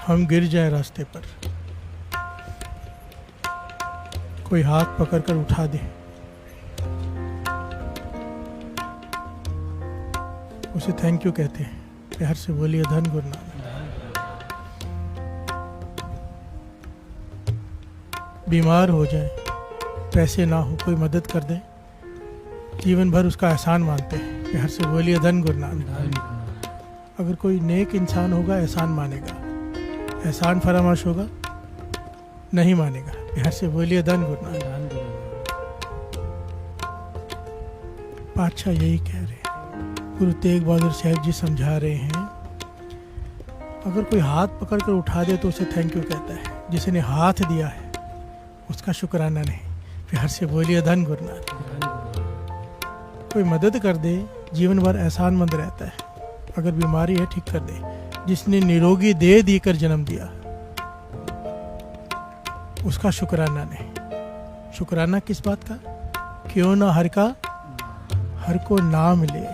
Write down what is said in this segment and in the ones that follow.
हम गिर जाए रास्ते पर, कोई हाथ पकड़कर उठा दे, उसे थैंक यू कहते हैं। प्यार से बोलिए धन गुरु नानक। बीमार हो जाए, पैसे ना हो, कोई मदद कर दे, जीवन भर उसका एहसान मानते हैं। प्यार से बोलिए धन गुरु नानक। अगर कोई नेक इंसान होगा एहसान मानेगा, एहसान फरामोश होगा नहीं मानेगा। प्यार से बोलिए धन गुरु नानक। पातशाह यही कह रहे हैं, गुरु तेग बहादुर साहब जी समझा रहे हैं, अगर कोई हाथ पकड़ कर उठा दे तो उसे थैंक यू कहता है, जिसने हाथ दिया है उसका शुक्राना नहीं। प्यार से बोलिए धन गुरु नानक। कोई मदद कर दे जीवन भर एहसानमंद रहता है, अगर बीमारी है ठीक कर दे, जिसने निरोगी देह देकर जन्म दिया उसका शुक्राना नहीं। शुक्राना किस बात का? क्यों ना हर को नाम ले,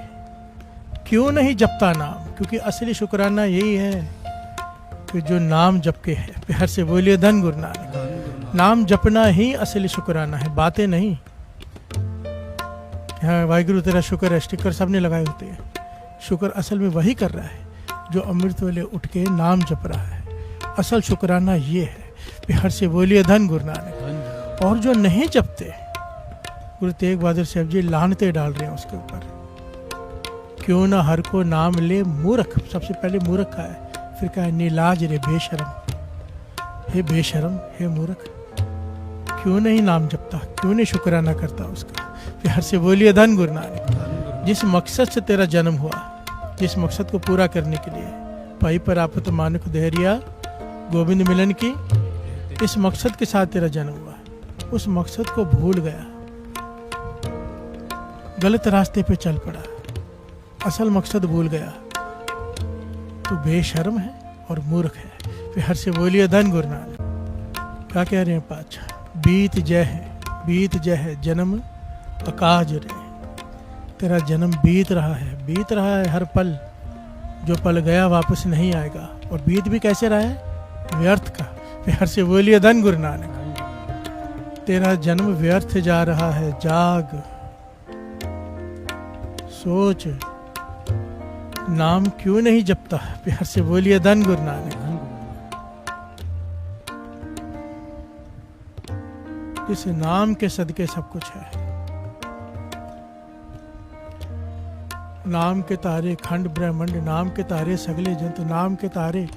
क्यों नहीं जपता नाम? क्योंकि असली शुक्राना यही है कि जो नाम जप के है। प्यार से बोलिए धन गुरु नानक। नाम जपना ही असली शुक्राना है, बातें नहीं। हाँ वाहिगुरु तेरा शुक्र है, स्टिकर सबने लगाए होते हैं। शुक्र असल में वही कर रहा है जो अमृत वेले उठ के नाम जप रहा है। असल शुक्राना ये है। प्यार से बोलिए धन गुरु नानक। और जो नहीं जपते, गुरु तेग बहादुर साहब जी लानते डाल रहे हैं उसके ऊपर। क्यों ना हर को नाम ले मूर्ख, सबसे पहले मूर्ख का है, फिर कहा नीलाज रे बेशरम। हे बेशरम, हे मूर्ख, क्यों नहीं नाम जपता, क्यों नहीं शुक्राना करता उसका? प्यार से बोलिए धन गुरु नानक। जिस मकसद से तेरा जन्म हुआ, जिस मकसद को पूरा करने के लिए, पाई पर आपत मानुख धैर्या गोविंद मिलन की, इस मकसद के साथ तेरा जन्म हुआ, उस मकसद को भूल गया, गलत रास्ते पे चल पड़ा, असल मकसद भूल गया, तो बेशर्म है और मूर्ख है। प्यार से बोलिए धन गुरु नानक। क्या कह रहे हैं पातशाह? बीत जय है, बीत जय है जन्म अकाज रे। तेरा जन्म बीत रहा है हर पल। जो पल गया वापस नहीं आएगा, और बीत भी कैसे रहा है? व्यर्थ का। प्यार से बोलिए धन गुरु नानक। तेरा जन्म व्यर्थ जा रहा है, जाग सोच, नाम क्यों नहीं जपता? प्यार से बोलिए धन गुरु नानक। इस नाम के सदके सब कुछ है। नाम के तारे खंड ब्रह्मांड, नाम के तारे सगले जंतु, नाम के तारे,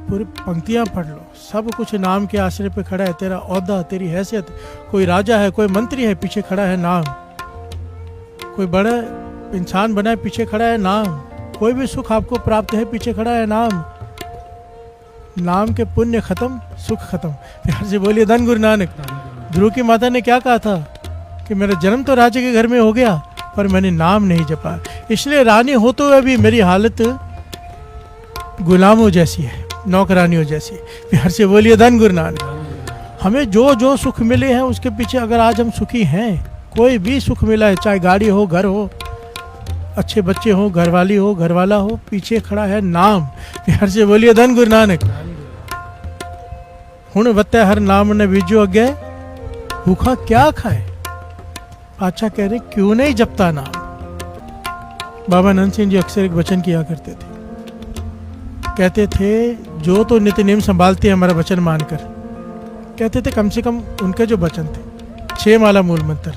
पूरी पंक्तियां पढ़ लो, सब कुछ नाम के आश्रय पे खड़ा है। तेरा औहदा, तेरी हैसियत, कोई राजा है, कोई मंत्री है, पीछे खड़ा है नाम। कोई बड़ा इंसान बना है, पीछे खड़ा है नाम। कोई भी सुख आपको प्राप्त है, पीछे खड़ा है नाम। नाम के पुण्य खत्म, सुख खत्म। प्यार से बोलिए धन गुरु नानक। ध्रुव की माता ने क्या कहा था कि मेरा जन्म तो राजा के घर में हो गया, पर मैंने नाम नहीं जपा, इसलिए रानी होते हुए भी मेरी हालत गुलामों जैसी है, नौकरानियों जैसी। प्यार से बोलिए धन गुरु नानक। हमें जो जो सुख मिले हैं उसके पीछे अगर आज हम सुखी हैं, कोई भी सुख मिला है, चाहे गाड़ी हो, घर हो, अच्छे बच्चे हो, घरवाली हो, घरवाला हो, पीछे खड़ा है नाम। प्यार से बोलिए धन गुरु नानक। हुण वत्ते हर नाम न बीजो अज्ञे, भूखा क्या खाए? पातशाह कह रहे क्यों नहीं जपता नाम? बाबा नंद सिंह जी अक्सर एक वचन किया करते थे, कहते थे जो तो नित्य नेम संभालते हैं हमारा वचन मानकर, कहते थे कम से कम उनके जो वचन थे 6 माला मूल मंत्र,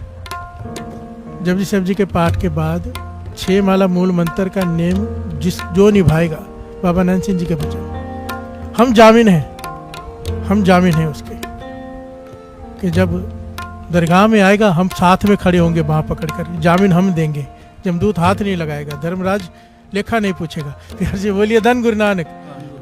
जपजी साहब जी के पाठ के बाद 6 माला मूल मंत्र का नेम जो निभाएगा, बाबा नंद सिंह जी के वचन, हम जामिन हैं उसके, कि जब दरगाह में आएगा हम साथ में खड़े होंगे बाँह पकड़कर, जामिन हम देंगे, जमदूत हाथ नहीं लगाएगा, धर्मराज लेखा नहीं पूछेगा। प्यार से बोलिए धन गुरु नानक।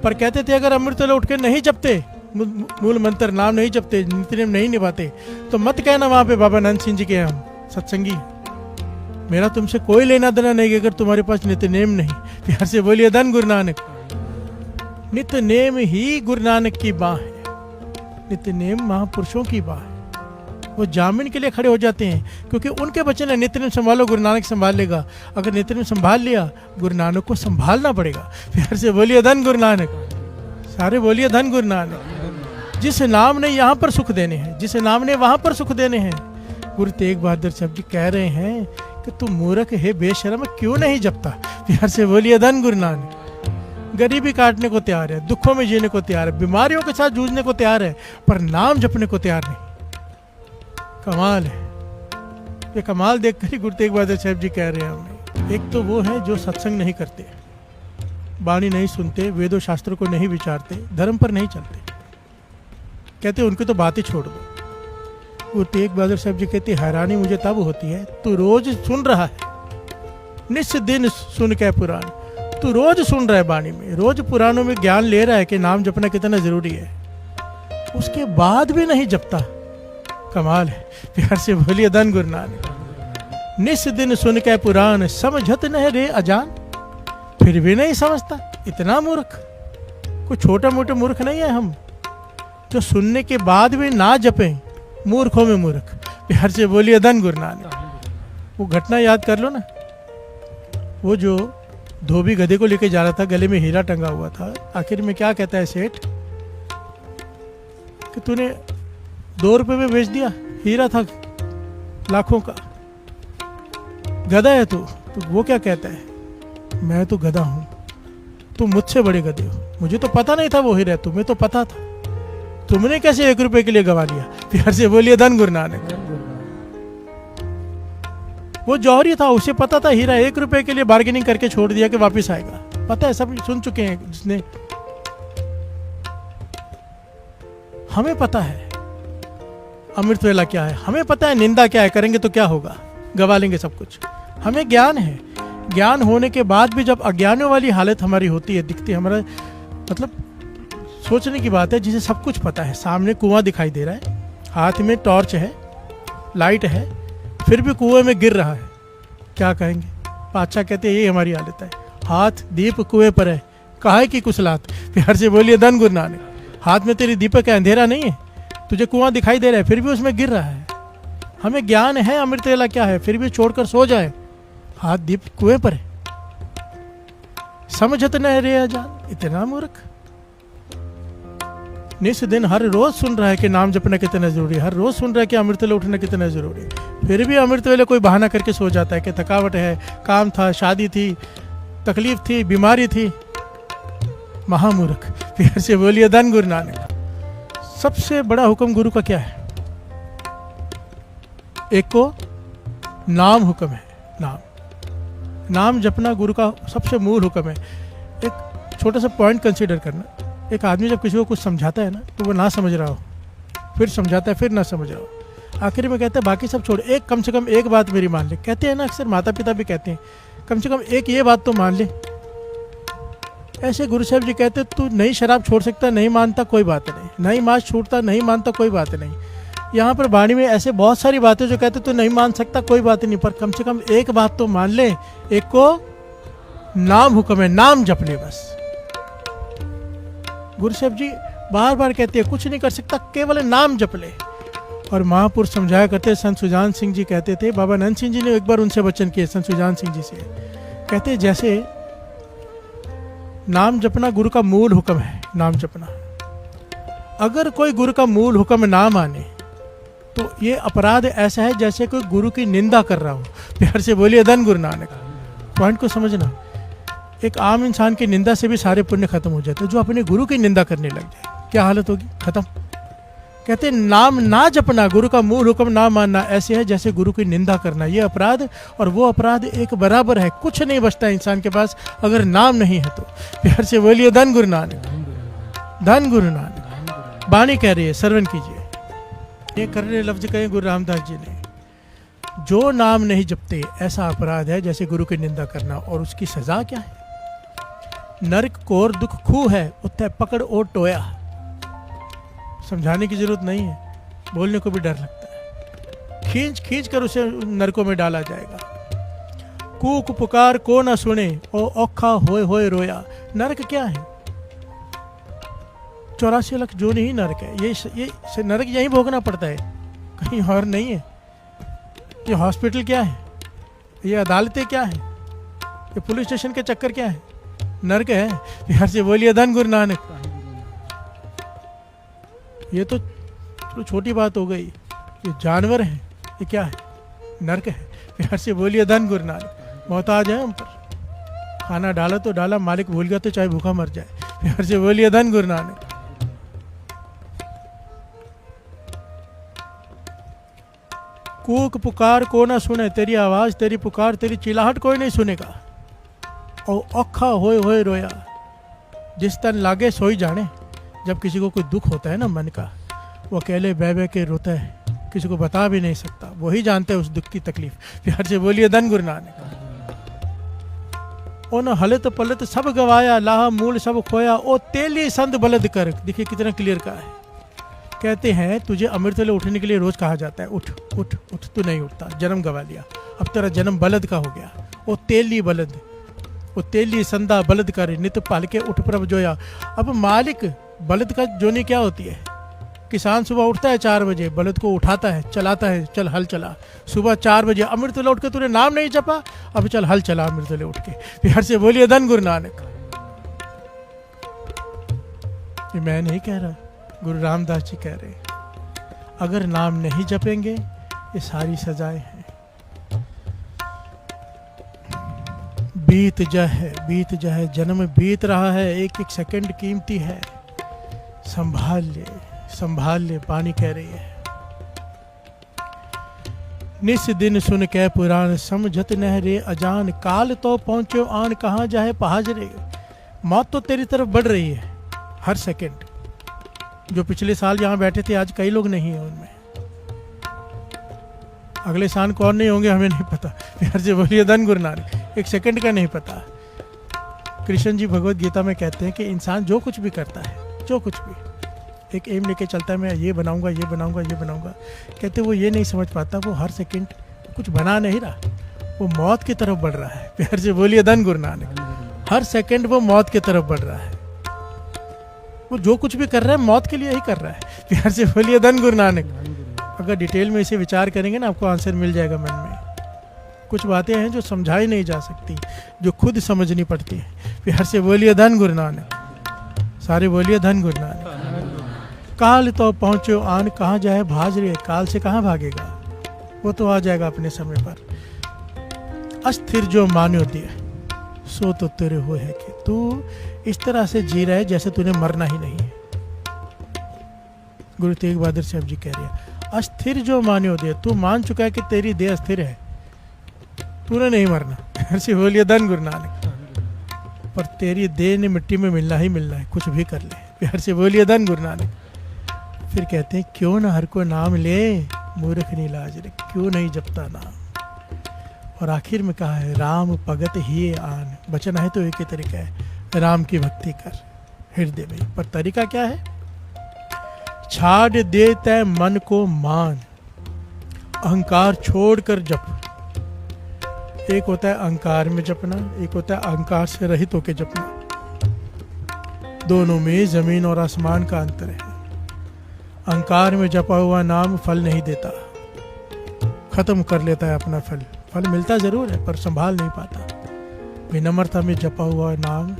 पर कहते थे अगर अमृत वेले उठ के नहीं जपते, मूल मंत्र नाम नहीं जपते, नित्यनेम नहीं निभाते, तो मत कहना वहां पे बाबा नंद सिंह जी के हम सत्संगी, मेरा तुमसे कोई लेना देना नहीं अगर तुम्हारे पास नित्यनेम नहीं। प्यार से बोलिए धन गुरु नानक। नित्यनेम ही गुरु नानक की बाह है, नित्यनेम महापुरुषों की बाह है। वो जामिन के लिए खड़े हो जाते हैं, क्योंकि उनके वचन है नित्यनेम संभालो, गुरु नानक संभाल लेगा। अगर नित्यनेम संभाल लिया, गुरु नानक को संभालना पड़ेगा। प्यार से बोलिए धन गुरु नानक। सारे बोलिए धन गुरु नानक। जिस नाम ने यहाँ पर सुख देने हैं, जिस नाम ने वहां पर सुख देने हैं। गुरु तेग बहादुर साहब जी कह रहे हैं कि तू मूर्ख है, बेशर्म, क्यों नहीं जपता? प्यार से बोलिए धन गुरु नानक। गरीबी काटने को तैयार है, दुखों में जीने को तैयार है, बीमारियों के साथ जूझने को तैयार है, पर नाम जपने को तैयार नहीं। कमाल है। ये कमाल देखकर ही गुरु तेग बहादुर साहब जी कह रहे हैं हमें। एक तो वो है जो सत्संग नहीं करते, वाणी नहीं सुनते, वेदों शास्त्रों को नहीं विचारते, धर्म पर नहीं चलते, कहते उनकी तो बात ही छोड़ दो। गुरु तेग बहादुर साहब जी कहते हैरानी मुझे तब होती है, तू रोज सुन रहा है, निस दिन सुन के पुराण, तू रोज सुन रहा है वाणी में, रोज पुराणों में ज्ञान ले रहा है कि नाम जपना कितना जरूरी है, उसके बाद भी नहीं जपता। कमाल है। प्यार से बोलिए धन गुरु नानक। निस दिन सुन के पुराण, समझत न रे अजान, फिर भी नहीं समझता। इतना मूर्ख, कोई छोटा मोटा मूर्ख नहीं है हम, जो सुनने के बाद भी ना जपे, मूर्खों में मूर्ख। प्यार से बोलिए धन गुरु नानक। वो घटना याद कर लो ना, वो जो धोबी गधे को लेके जा रहा था, गले में हीरा टंगा हुआ था, आखिर में क्या कहता है सेठ कि तूने 2 रुपए में बेच दिया, हीरा था लाखों का, गधा है तू। तो वो क्या कहता है, मैं तो गधा हूं, तुम मुझसे बड़े गधे हो, मुझे तो पता नहीं था वो हीरा है, तुम्हें तो पता था, तुमने कैसे 1 रुपए के लिए गवा लिया? प्यार से बोलिए धन गुरु नानक। वो जौहरी था, उसे पता था हीरा, 1 रुपए के लिए बार्गेनिंग करके छोड़ दिया कि वापस आएगा। पता है, सब सुन चुके हैं जिसने। हमें पता है अमृत वेला क्या है, हमें पता है निंदा क्या है, करेंगे तो क्या होगा, गवा लेंगे सब कुछ। हमें ज्ञान है, ज्ञान होने के बाद भी जब अज्ञानों वाली हालत हमारी होती है, दिखती है, हमारा मतलब सोचने की बात है, जिसे सब कुछ पता है, सामने कुआं दिखाई दे रहा है, हाथ में टॉर्च है, लाइट है, फिर भी कुएं में गिर रहा है, क्या कहेंगे? पातशाह कहते हैं यही हमारी हालत है, हाथ दीप कुएं पर है, काहे की कुसलात। प्यार से बोलिए धन गुरु नानक। हाथ में तेरी दीपक है, अंधेरा नहीं है, तुझे कुआं दिखाई दे रहा है, फिर भी उसमें गिर रहा है। हमें ज्ञान है अमृत वेला क्या है, फिर भी छोड़कर सो जाए, हाथ दीप कुएं पर है, समझत न रे अजान। इतना मूर्ख। निस दिन हर रोज सुन रहा है कि नाम जपना कितना जरूरी है, हर रोज सुन रहा है कि अमृत वेले उठना कितना जरूरी है, फिर भी अमृत वेले कोई बहाना करके सो जाता है कि थकावट है, काम था, शादी थी, तकलीफ थी, बीमारी थी। महामूर्ख। प्यार से बोलिए धन गुरु नानक। सबसे बड़ा हुक्म गुरु का क्या है? एक को नाम हुक्म है, नाम जपना गुरु का सबसे मूल हुक्म है। एक छोटा सा पॉइंट कंसीडर करना, एक आदमी जब किसी को कुछ समझाता है ना, तो वो ना समझ रहा हो, फिर समझाता है, फिर ना समझ रहा हो, आखिर में कहता है बाकी सब छोड़, एक कम से कम एक बात मेरी मान ले। कहते हैं ना, अक्सर माता पिता भी कहते हैं कम से कम एक ये बात तो मान ले। ऐसे गुरु साहब जी कहते तू नहीं शराब छोड़ सकता, नहीं मानता, कोई बात नहीं, नहीं मांस छूटता, नहीं मानता, कोई बात नहीं। यहाँ पर वाणी में ऐसे बहुत सारी बातें जो कहते तू नहीं मान सकता, कोई बात नहीं, पर कम से कम एक बात तो मान ले। एक को नाम हुक्म है, नाम जप ले बस। गुरु साहब जी बार बार कहते हैं कुछ नहीं कर सकता, केवल नाम जप ले। और महापुरुष समझाया करते, संत सुजान सिंह जी कहते थे, बाबा नंद सिंह जी ने एक बार उनसे वचन किए, संत सुजान सिंह जी से, कहते जैसे नाम जपना गुरु का मूल हुक्म है, नाम जपना, अगर कोई गुरु का मूल हुक्म ना माने तो ये अपराध ऐसा है जैसे कोई गुरु की निंदा कर रहा हो। प्यार से बोलिए धन गुरु नानक। पॉइंट को समझना, एक आम इंसान की निंदा से भी सारे पुण्य खत्म हो जाते हैं। जो अपने गुरु की निंदा करने लग जाए क्या हालत होगी? खत्म। कहते नाम ना जपना, गुरु का मूल हुक्म ना मानना, ऐसे है जैसे गुरु की निंदा करना। ये अपराध और वो अपराध एक बराबर है, कुछ नहीं बचता इंसान के पास अगर नाम नहीं है तो। प्यार से बोलिए धन गुरु नानक, धन गुरु नानक। वाणी कह रही है, श्रवण कीजिए। ये करने लफ्ज कहे गुरु रामदास जी ने, जो नाम नहीं जपते ऐसा अपराध है जैसे गुरु की निंदा करना। और उसकी सजा क्या है? नरक कोर दुख खू है, उत्ते पकड़ ओ टोया। समझाने की जरूरत नहीं है, बोलने को भी डर लगता है। खींच खींच कर उसे नरकों में डाला जाएगा। कूक पुकार को ना सुने, ओ औखा होए होए रोया। नरक क्या है? 84 लाख जो नहीं नरक है। ये नरक यहीं भोगना पड़ता है, कहीं और नहीं है। ये हॉस्पिटल क्या है? ये अदालतें क्या है? ये पुलिस स्टेशन के चक्कर क्या है? नरक है। प्यार से बोलिए धन गुरु नानक। ये तो चलो छोटी बात हो गई, ये जानवर हैं, ये क्या है, नरक है। प्यार से बोलिए धन गुरु नानक। मोहताज है हम पर, खाना डाला तो डाला, मालिक भूल गया तो चाहे भूखा मर जाए। प्यार से बोलिए धन गुरु नानक। कूक पुकार को ना सुने, तेरी आवाज तेरी पुकार तेरी चिल्लाहट कोई नहीं सुनेगा। और औखा होए रोया, जिस तन लागे सोई जाने। जब किसी को कोई दुख होता है ना मन का, वो अकेले बह बह के रोता है, किसी को बता भी नहीं सकता, वही जानते हैं उस दुख की तकलीफ। प्यार से बोलिए धन गुरु नानक। ओ न हलत पलत सब गवाया, लाह मूल सब खोया, ओ तेली संत बलद कर। देखिए कितना क्लियर का है। कहते हैं तुझे अमृत वेले उठने के लिए रोज कहा जाता है, उठ उठ उठ, तू नहीं उठता, जन्म गवा लिया, अब तेरा जन्म बलद का हो गया। ओ तेली बलद, ओ तेली संदा बलद कर, नित पाल के उठ प्रभ जोया। अब मालिक बलद का जोनी क्या होती है? किसान सुबह उठता है 4 बजे, बलद को उठाता है, चलाता है, चल हल चला। सुबह 4 बजे अमृत वेले उठ के तूने नाम नहीं जपा, अब चल हल चला अमृत वेले उठ के। प्यार से बोलिए धन गुरु नानक। ये मैं नहीं कह रहा, गुरु रामदास जी कह रहे हैं। अगर नाम नहीं जपेंगे ये सारी सजाएं हैं। बीत जाए जन्म बीत रहा है, एक एक सेकंड कीमती है, संभाल ले पानी कह रही है। निस दिन सुन के पुराण, समझत नह रे अजान, काल तो पहुंचो आन, कहाँ जाए पहाज रे। मौत तो तेरी तरफ बढ़ रही है हर सेकंड। जो पिछले साल यहाँ बैठे थे आज कई लोग नहीं है उनमें, अगले साल कौन नहीं होंगे हमें नहीं पता। प्यार से बोलिए धन गुरु नानक। एक सेकंड का नहीं पता। कृष्ण जी भगवत गीता में कहते हैं कि इंसान जो कुछ भी करता है, जो कुछ भी एक एम लेके चलता है, मैं ये बनाऊंगा ये बनाऊंगा ये बनाऊंगा, कहते वो ये नहीं समझ पाता वो हर सेकंड कुछ बना नहीं रहा, वो मौत की तरफ बढ़ रहा है। प्यार से बोलिए धन गुरु नानक। हर सेकंड वो मौत की तरफ बढ़ रहा है। वो जो कुछ भी कर रहा है मौत के लिए ही कर रहा है। प्यार से बोलिए धन गुरु नानक। अगर डिटेल में इसे विचार करेंगे ना, आपको आंसर मिल जाएगा मन में। कुछ बातें हैं जो समझाई नहीं जा सकती, जो खुद समझनी पड़ती है। प्यार से बोलिए धन गुरु नानक। सारे बोलिए धन गुरु नानक। काल तो पहुंचो आन, कहाँ जाए भाज रे। काल से कहाँ भागेगा, वो तो आ जाएगा अपने समय पर। अस्थिर जो मान्यो दिए सो तो तेरे हो है कि तू इस तरह से जी रहा है जैसे तूने मरना ही नहीं है। गुरु तेग बहादुर साहब जी कह रहे हैं, अस्थिर जो मान्यो दे, तू मान चुका है कि तेरी देह अस्थिर है, तूने नहीं मरना। ऐसे बोलिए धन गुरु नानक। पर तेरी देह ने मिट्टी में मिलना ही मिलना है, कुछ भी कर ले। प्यार से बोलिए धन गुरु नानक। फिर कहते हैं क्यों ना हर को नाम ले, मूर्ख नहीं लाज रे, क्यों नहीं जपता नाम। और आखिर में कहा है राम भगत ही आन। वचन है तो एक ही तरीका है, राम की भक्ति कर हृदय में। पर तरीका क्या है? छाड़ देता है मन को मान, अहंकार छोड़कर जप। एक होता है अहंकार में जपना, एक होता है अहंकार से रहित होकर जपना। दोनों में जमीन और आसमान का अंतर है। अहंकार में जपा हुआ नाम फल नहीं देता, खत्म कर लेता है अपना फल। फल मिलता जरूर है पर संभाल नहीं पाता। विनम्रता में जपा हुआ नाम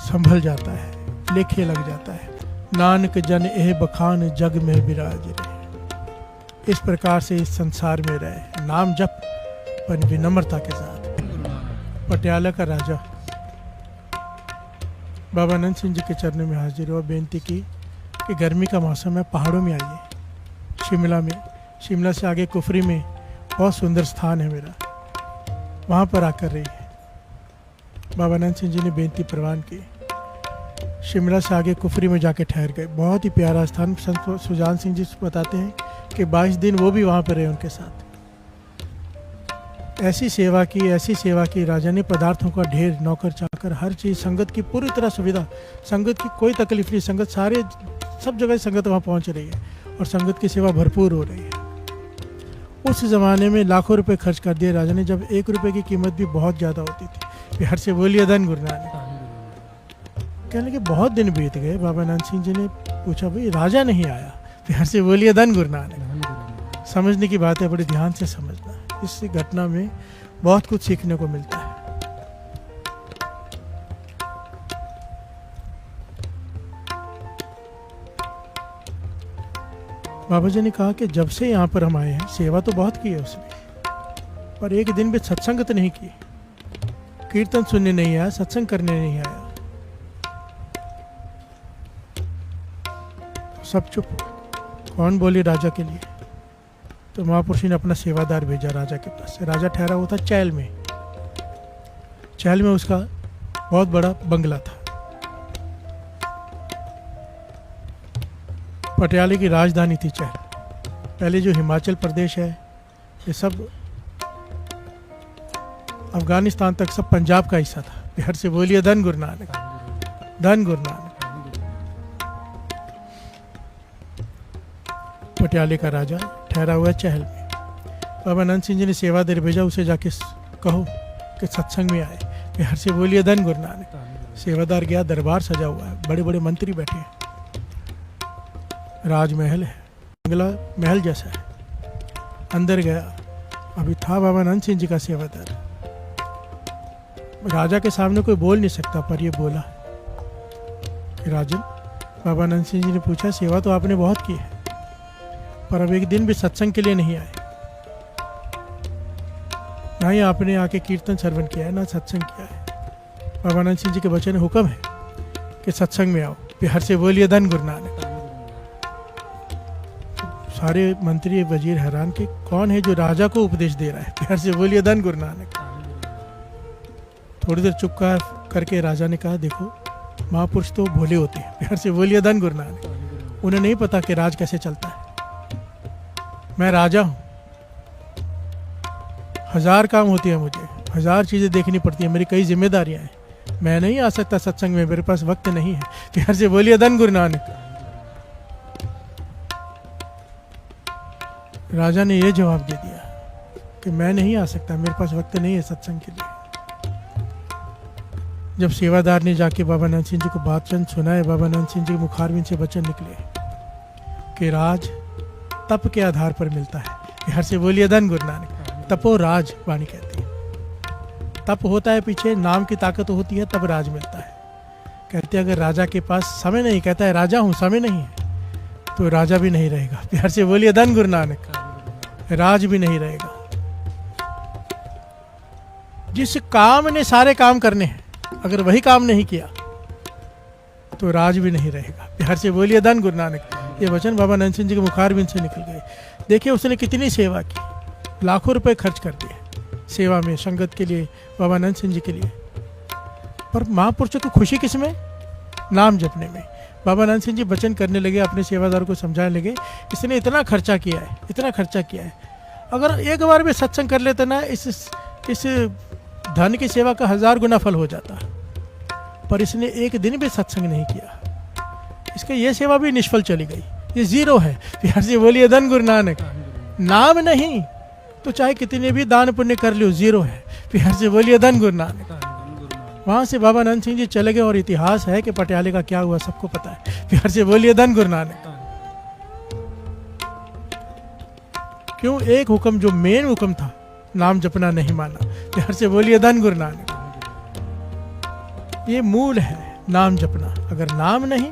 संभल जाता है, लेखे लग जाता है। नानक जन एह बखान जग में विराज रहे। इस प्रकार से इस संसार में रहे, नाम जप पर विनम्रता के साथ। पटियाला का राजा बाबा नंद सिंह जी के चरणों में हाजिर हुआ, बेनती की कि गर्मी का मौसम है, पहाड़ों में आइए। शिमला में, शिमला से आगे कुफरी में बहुत सुंदर स्थान है मेरा, वहाँ पर आकर रही है। बाबा नंद सिंह जी ने बेनती प्रवान की। शिमला से आगे कुफरी में जाके ठहर गए। बहुत ही प्यारा स्थान। संत सुजान सिंह जी बताते हैं कि 22 दिन वो भी वहाँ पर रहे उनके साथ। ऐसी सेवा की राजा ने। पदार्थों का ढेर, नौकर चाकर, हर चीज़, संगत की पूरी तरह सुविधा, संगत की कोई तकलीफ नहीं। संगत सारे सब जगह संगत वहाँ पहुँच रही है और संगत की सेवा भरपूर हो रही है। उस ज़माने में लाखों रुपए खर्च कर दिए राजा ने, जब 1 रुपए की कीमत भी बहुत ज़्यादा होती थी। प्यार से बोलिए धन गुरु नानक। कहने लगे बहुत दिन बीत गए। बाबा नानक सिंह जी ने पूछा भाई राजा नहीं आया। प्यार से बोलिए धन गुरु नानक। समझने की बात है, बड़े ध्यान से समझना। इस घटना में बहुत कुछ सीखने को मिलता है। बाबा जी ने कहा कि जब से यहाँ पर हम आए हैं सेवा तो बहुत की है उसने, पर एक दिन भी सत्संग तो नहीं की, कीर्तन सुनने नहीं आया, सत्संग करने नहीं आया। सब चुप। कौन बोली राजा के लिए? तो महापुरुष ने अपना सेवादार भेजा राजा के पास। राजा ठहरा हुआ था चैल में। चैल में उसका बहुत बड़ा बंगला था। पटियाले की राजधानी थी चैल। पहले जो हिमाचल प्रदेश है ये सब अफगानिस्तान तक सब पंजाब का हिस्सा था। बिहार से बोलिए धन गुरु नानक, धन गुरु नानक। पटियाले का राजा ठहरा हुआ चहल में। बाबा नंद सिंह जी ने सेवादार भेजा, उसे जाके कहो कि सत्संग में आए। बिहार से बोलिए धन गुरु नानक। सेवादार गया, दरबार सजा हुआ है, बड़े बड़े मंत्री बैठे हैं, राजमहल है, बंगला महल जैसा है। अंदर गया, अभी था बाबा नंद सिंह जी का सेवादार। राजा के सामने कोई बोल नहीं सकता, पर ये बोला कि राजन, बाबा नंद सिंह जी ने पूछा सेवा तो आपने बहुत की है, पर अब एक दिन भी सत्संग के लिए नहीं आए। ना ही आपने आके कीर्तन श्रवण किया है, ना सत्संग किया है। बाबा नंद सिंह जी के वचन हुक्म है कि सत्संग में आओ। बिहार से बोलिए धन गुरु नानक। सारे मंत्री वजीर हैरान के कौन है जो राजा को उपदेश दे रहा है। बिहार से बोलिए धन गुरु नानक। थोड़ी देर चुप करके राजा ने कहा, देखो महापुरुष तो भोले होते हैं। बिहार से बोलिए धन गुरु नानक। उन्हें नहीं पता कि राज कैसे चलता है। मैं राजा हूं, 1000 काम होते हैं, मुझे 1000 चीजें देखनी पड़ती है, मेरी कई जिम्मेदारियां हैं। मैं नहीं आ सकता सत्संग में, मेरे पास वक्त नहीं है। बिहार से बोलिए धन गुरु नानक। राजा ने यह जवाब दे दिया कि मैं नहीं आ सकता, मेरे पास वक्त नहीं है सत्संग के लिए। जब सेवादार ने जाके बाबा नंद सिंह जी को बातचीत सुनाए, बाबा नंद सिंह जी के मुखारबिंद से वचन निकले कि राज तप के आधार पर मिलता है। बिहार से बोलिए धन गुरु नानक। तपो राज वाणी कहती है। तप होता है पीछे, नाम की ताकत होती है, तब राज मिलता है। कहते हैं अगर राजा के पास समय नहीं, कहता है राजा हूं समय नहीं है, तो राजा भी नहीं रहेगा। बिहार से बोलिए धन गुरु नानक। राज भी नहीं रहेगा। जिस काम ने सारे काम करने हैं, अगर वही काम नहीं किया तो राज भी नहीं रहेगा। बिहार से बोलिए धन गुरु नानक। ये वचन बाबा नंद सिंह जी के मुखारबिंद से निकल गए। देखिए उसने कितनी सेवा की, लाखों रुपए खर्च कर दिए सेवा में, संगत के लिए, बाबा नंद सिंह जी के लिए। पर महापुरुषों की खुशी किस में? नाम जपने में। बाबा नंद सिंह जी वचन करने लगे, अपने सेवादार को समझाने लगे, इसने इतना खर्चा किया है, इतना खर्चा किया है, अगर एक बार भी सत्संग कर लेते ना, इस धन की सेवा का 1000 गुना फल हो जाता। पर इसने एक दिन भी सत्संग नहीं किया, इसका ये सेवा भी निष्फल चली गई, ये जीरो है। बिहार से बोलिए धन गुरु नानक। नाम नहीं तो चाहे कितने भी दान पुण्य कर लो, जीरो है। बिहार से बोलिए धन गुरु नानक। वहां से बाबा नंद सिंह जी चले गए और इतिहास है कि पटियाले का क्या हुआ सबको पता है। बिहार से बोलिए धन गुरु नानक। क्यों? एक हुक्म जो मेन हुक्म था, नाम जपना नहीं माना। बिहार से बोलिए धन गुरु नानक। ये मूल है, नाम जपना। अगर नाम नहीं,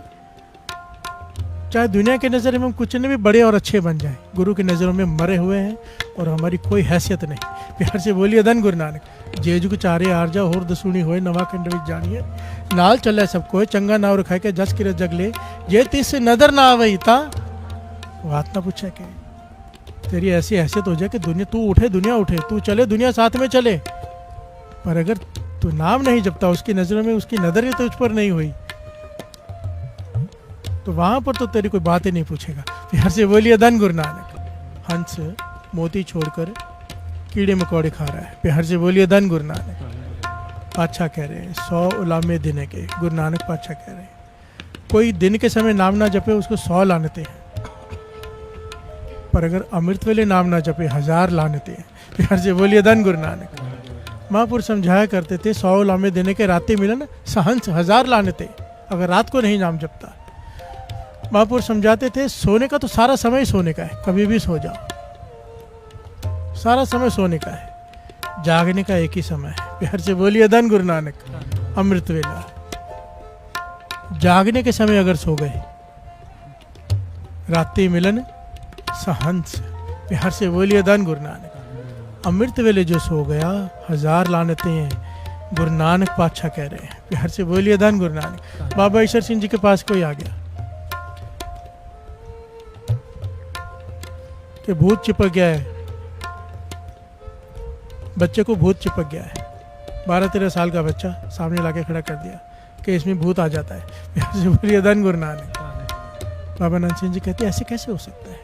चाहे दुनिया की नज़र में हम कुछ नहीं भी बड़े और अच्छे बन जाएं, गुरु की नज़रों में मरे हुए हैं और हमारी कोई हैसियत नहीं। बिहार से बोलिए धन गुरु नानक। जे जुग चारे आरजा होर दसूनी होए, नवा कंड विच जानिए, नाल चले सबको चंगा नाव रखाए के जस किरत जगले, जे तिस नदर ना आवई ता बात ना पूछे के तेरी ऐसी हैसियत हो जाए कि दुनिया, तू उठे दुनिया उठे, तू चले दुनिया साथ में चले, पर अगर तू नाम नहीं जपता, उसकी नज़रों में उसकी नज़र ही तो उस पर नहीं हुई, तो वहां पर तो तेरी कोई बात ही नहीं पूछेगा। बिहार से बोलिए धन गुरु नानक। हंस मोती छोड़कर कीड़े मकोड़े खा रहा है। बिहार से बोलिए धन गुरु नानक। पातशाह कह रहे हैं 100 उलामे दिन के, गुरु नानक पातशाह कह रहे हैं कोई दिन के समय नाम ना जपे उसको 100 लानते हैं, पर अगर अमृत वेले नाम ना जपे 1000 लानते हैं। बिहार से बोलिए धन गुरु नानक। महापुरुष समझाया करते थे 100 उलामे देने के रातें मिलन सहंस 1000 लानते, अगर रात को नहीं नाम जपता। महापुरुष समझाते थे सोने का तो सारा समय सोने का है, कभी भी सो जाओ, सारा समय सोने का है, जागने का एक ही समय है। बिहार से बोलिए धन गुरु नानक। अमृत वेला, जागने के समय अगर सो गए, रात्रि मिलन सहंस प्यार से बोलिए धन गुरु नानक। अमृत वेले जो सो गया 1000 लानतें हैं, गुरु नानक पातशाह कह रहे हैं। प्यार से बोलिए धन गुरु नानक। बाबा ईश्वर सिंह जी के पास कोई आ गया कि भूत चिपक गया है, बच्चे को भूत चिपक गया है। 12-13 साल का बच्चा सामने लाके खड़ा कर दिया कि इसमें भूत आ जाता है। प्यार से बोलिए धन गुरु नानक। बाबा नंद सिंह जी कहते ऐसे कैसे हो सकता है?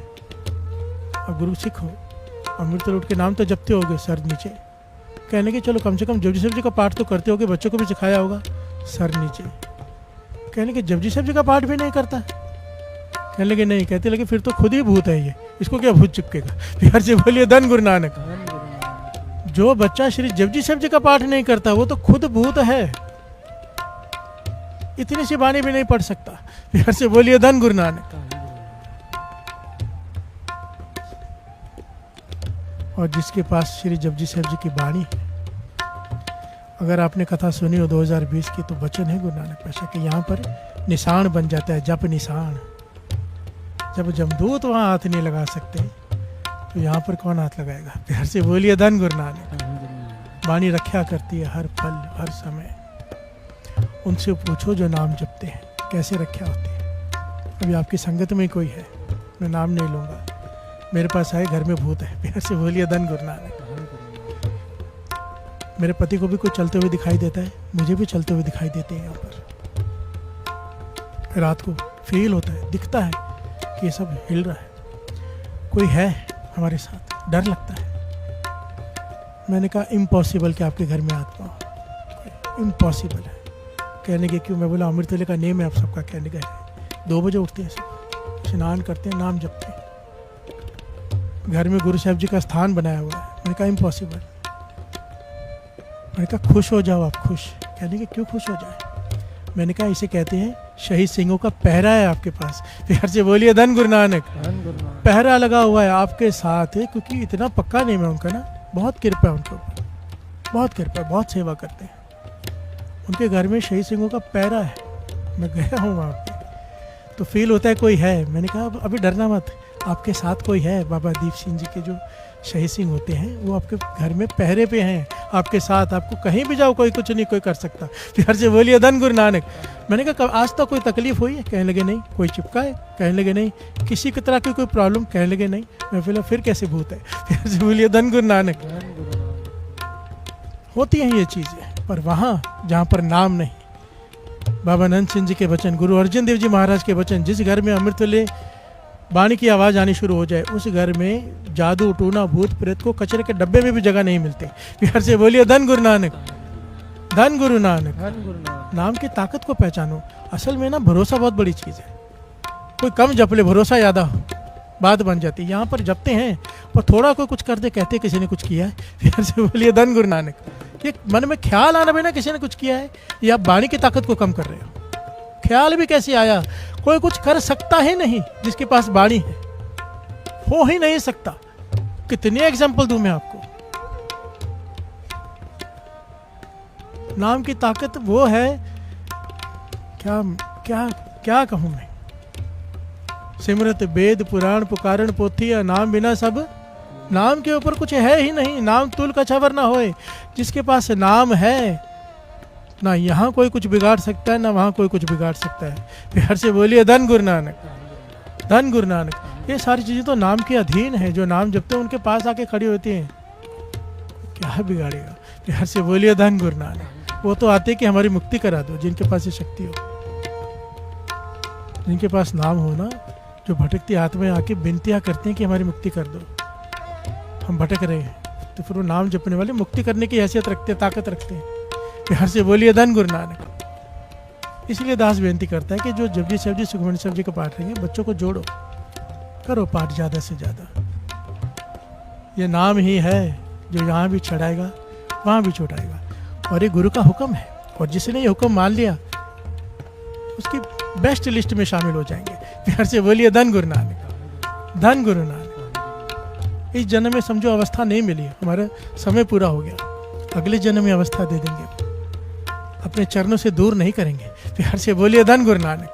अब गुरु सिख हो, अमृत लूट के नाम तो जपते होगे सर नीचे। कहने के चलो कम से कम जपजी साहब जी का पाठ तो करते होगे, बच्चों को भी सिखाया होगा। सर नीचे। कहने के जपजी साहब जी का पाठ भी नहीं करता। कहने लगे नहीं। कहते लगे फिर तो खुद ही भूत है ये, इसको क्या भूत चिपकेगा? प्यार से बोलिए धन गुरु नानक। जो बच्चा श्री जपजी साहब जी का पाठ नहीं करता वो तो खुद भूत है, इतनी सी बाणी भी नहीं पढ़ सकता। प्यार से बोलिए धन गुरु नानक। और जिसके पास श्री जपजी साहब जी की बाणी है, अगर आपने कथा सुनी हो 2020 की, तो वचन है गुरु नानक पातशाह के, यहाँ पर निशान बन जाता है, जप निशान। जब जमदूत वहाँ हाथ नहीं लगा सकते तो यहाँ पर कौन हाथ लगाएगा? प्यार से बोलिए धन गुरु नानक। बाणी रक्षा करती है हर पल हर समय। उनसे पूछो जो नाम जपते हैं कैसे रक्षा होती है। अभी आपकी संगत में कोई है, मैं नाम नहीं लूँगा, मेरे पास आए घर में भूत है। प्यार से बोलिए धन गुरु नानक। मेरे पति को भी कोई चलते हुए दिखाई देता है, मुझे भी चलते हुए दिखाई देते हैं। यहाँ पर रात को फील होता है, दिखता है कि ये सब हिल रहा है, कोई है हमारे साथ, डर लगता है। मैंने कहा इम्पॉसिबल कि आपके घर में आत्मा हो, इम्पॉसिबल है। कहने के क्यों? मैं बोला अमृत वेले का नेम है आप सबका। कहने गए 2 बजे उठते हैं सब, स्नान करते हैं, नाम जपते हैं, घर में गुरु साहब जी का स्थान बनाया हुआ है। मैंने कहा इम्पॉसिबल। मैंने कहा खुश हो जाओ आप, खुश। कहने के क्यों खुश हो जाए? मैंने कहा इसे कहते हैं शहीद सिंहों का पहरा है आपके पास। प्यार से बोलिए धन गुरु नानक। पहरा लगा हुआ है आपके साथ है, क्योंकि इतना पक्का नेम है उनका ना, बहुत कृपा है उनके ऊपर, बहुत कृपा, बहुत सेवा करते हैं। उनके घर में शहीद सिंहों का पहरा है। मैं गया हूँ वहाँ पे तो फील होता है कोई है। मैंने कहा अभी डरना मत, आपके साथ कोई है। बाबा दीप सिंह जी के जो शहीद सिंह होते हैं वो आपके घर में पहरे पे हैं, आपके साथ। आपको कहीं भी जाओ कोई कुछ नहीं कोई कर सकता। प्यार से बोलिए धन गुरु नानक। मैंने कहा आज तक कोई तकलीफ हुई है? कहने लगे नहीं। कोई चिपका है? कहने लगे नहीं। किसी की तरह की कोई प्रॉब्लम? कहने लगे नहीं। मैं बोला फिर कैसे भूत है? प्यार से बोलिए धन गुरु नानक। होती हैं ये चीज़ें, पर वहाँ जहाँ पर नाम नहीं। बाबा नंद सिंह जी के वचन, गुरु अर्जन देव जी महाराज के वचन, जिस घर में अमृत वेले बाणी की आवाज़ आनी शुरू हो जाए उस घर में जादू टूना भूत प्रेत को कचरे के डब्बे में भी जगह नहीं मिलती। प्यार से बोलिए धन गुरु नानक। धन गुरु नानक। नाम की ताकत को पहचानो। असल में ना भरोसा बहुत बड़ी चीज़ है। कोई कम जप ले, भरोसा ज़्यादा हो, बात बन जाती है। यहाँ पर जपते हैं पर थोड़ा कोई कुछ कर दे, कहते किसी ने कुछ किया है। प्यार से बोलिए धन गुरु नानक। ये मन में ख्याल आना भी ना किसी ने कुछ किया है, या बाणी की ताकत को कम कर रहे हो। ख्याल भी कैसे आया? कोई कुछ कर सकता ही नहीं जिसके पास बाणी है, हो ही नहीं सकता। कितने एग्जाम्पल दूं मैं आपको। नाम की ताकत वो है, क्या क्या क्या कहूं मैं। सिमरत वेद पुराण पुकारण पोथी, नाम बिना सब। नाम के ऊपर कुछ है ही नहीं। नाम तुल कछावर ना होए। जिसके पास नाम है ना यहाँ कोई कुछ बिगाड़ सकता है, ना वहाँ कोई कुछ बिगाड़ सकता है। प्यार से बोलिए धन गुरु नानक। धन गुरु नानक। ये सारी चीज़ें तो नाम के अधीन है। जो नाम जपते हैं उनके पास आके खड़ी होती हैं, क्या बिगाड़ेगा? प्यार से बोलिए धन गुरु नानक। वो तो आते कि हमारी मुक्ति करा दो, जिनके पास ये शक्ति हो, जिनके पास नाम हो ना, जो भटकती आत्माएं आके विनतियाँ करते हैं कि हमारी मुक्ति कर दो, हम भटक रहे हैं, तो फिर वो नाम जपने वाले मुक्ति करने की हैसियत रखते हैं, ताकत रखते हैं। प्यार से बोलिए धन गुरु नानक। इसलिए दास बेनती करता है कि जो जपजी साहब जी सुखमनी साहब जी का पाठ रहेंगे, बच्चों को जोड़ो, करो पाठ ज़्यादा से ज़्यादा। ये नाम ही है जो यहाँ भी चढ़ाएगा वहाँ भी छुटाएगा, और ये गुरु का हुक्म है। और जिसने ये हुक्म मान लिया उसकी बेस्ट लिस्ट में शामिल हो जाएंगे। प्यार से बोलिए धन गुरु नानक। धन गुरु नानक। इस जन्म में समझो अवस्था नहीं मिली, हमारा समय पूरा हो गया, अगले जन्म में अवस्था दे देंगे, अपने चरणों से दूर नहीं करेंगे। प्यार से बोलिए धन गुरु नानक।